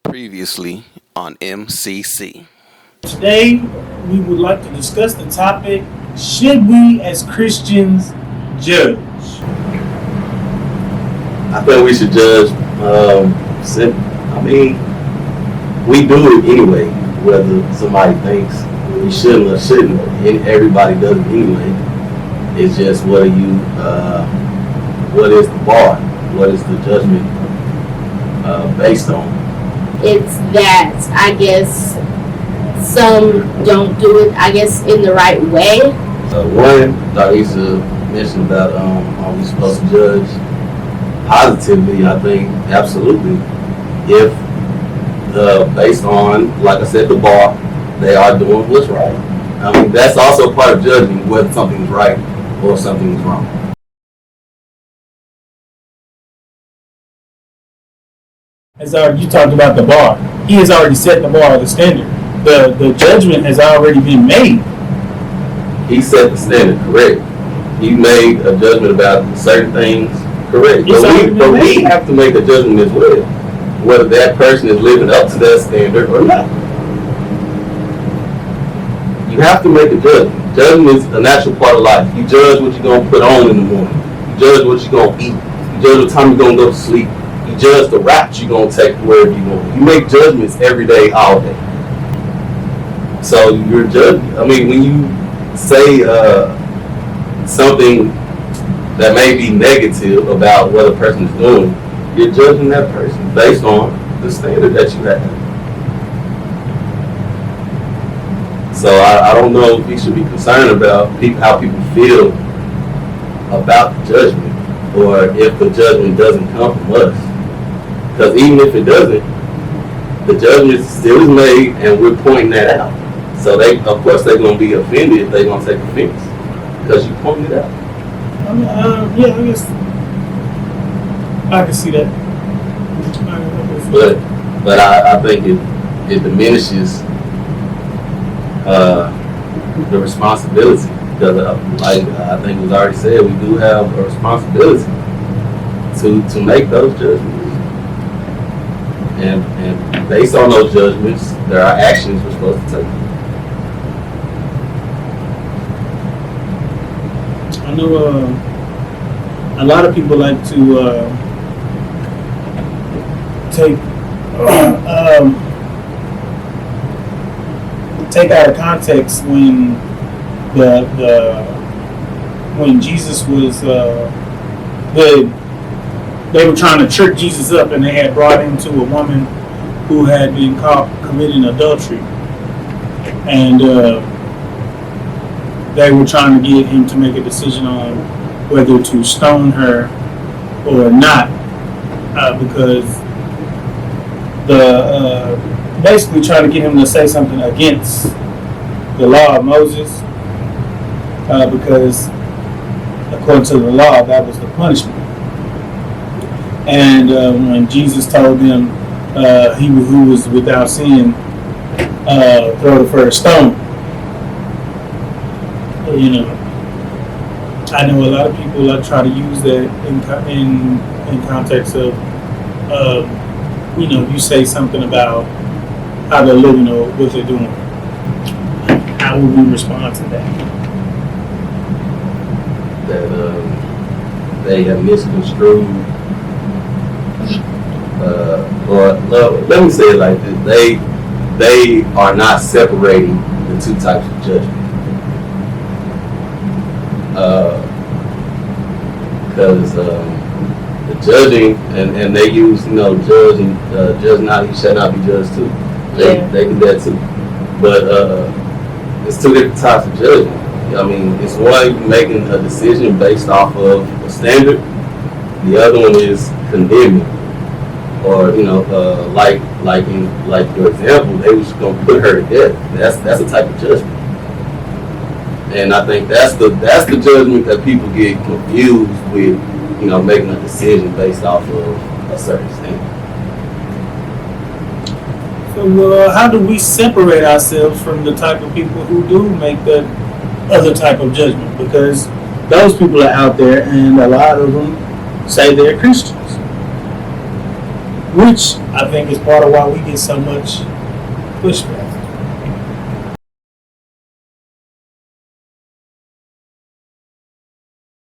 Previously on MCC. Today, we would like to discuss the topic, should we as Christians judge? I think we should judge. We do it anyway, whether somebody thinks we shouldn't or shouldn't. Everybody does it anyway. It's just what is the bar? What is the judgment based on? It's that I guess some don't do it, I guess, in the right way. One, Darisa mentioned about are we supposed to judge positively? I think absolutely. If based on, like I said, the bar, they are doing what's right. I mean, that's also part of judging whether something's right or something's wrong. As you talked about the bar, he has already set the bar, the standard. The judgment has already been made. He set the standard, correct. He made a judgment about certain things, correct. But we have to make a judgment as well, whether that person is living up to that standard or not. You have to make a judgment. Judgment is a natural part of life. You judge what you're going to put on in the morning. You judge what you're going to eat. You judge what time you're going to go to sleep. You judge the route you're going to take wherever you're going. You make judgments every day, all day. So you're judging. I mean, when you say something that may be negative about what a person is doing, you're judging that person based on the standard that you have. So I don't know if we should be concerned about how people feel about the judgment, or if the judgment doesn't come from us. Because even if it doesn't, the judgment still is made, and we're pointing that out. So of course, they're going to be offended if they're going to take offense because you pointed it out. Yeah, I guess I can see that. But I think it diminishes the responsibility, because like I think it was already said, we do have a responsibility to make those judgments, and based on those judgments, there are actions we're supposed to take. I know a lot of people like to take out of context when when Jesus was they were trying to trick Jesus up, and they had brought him to a woman who had been caught committing adultery, and they were trying to get him to make a decision on whether to stone her or not, because basically trying to get him to say something against the law of Moses, because according to the law, that was the punishment. And when Jesus told them he who was without sin throw the first stone, I know a lot of people try to use that in context of you say something about how they're living or what they're doing. How would we respond to that? That they have misconstrued, or let me say it like this: they are not separating the two types of judgment. Because the judging, and they use judge and judge not, he shall not be judged too. They do that too. But it's two different types of judging. I mean, it's one making a decision based off of a standard. The other one is condemning, or like your example, they was gonna put her to death. That's a type of judgment. And I think that's the judgment that people get confused with, making a decision based off of a certain standard. So how do we separate ourselves from the type of people who do make that other type of judgment? Because those people are out there, and a lot of them say they're Christians. which I think is part of why we get so much pushback.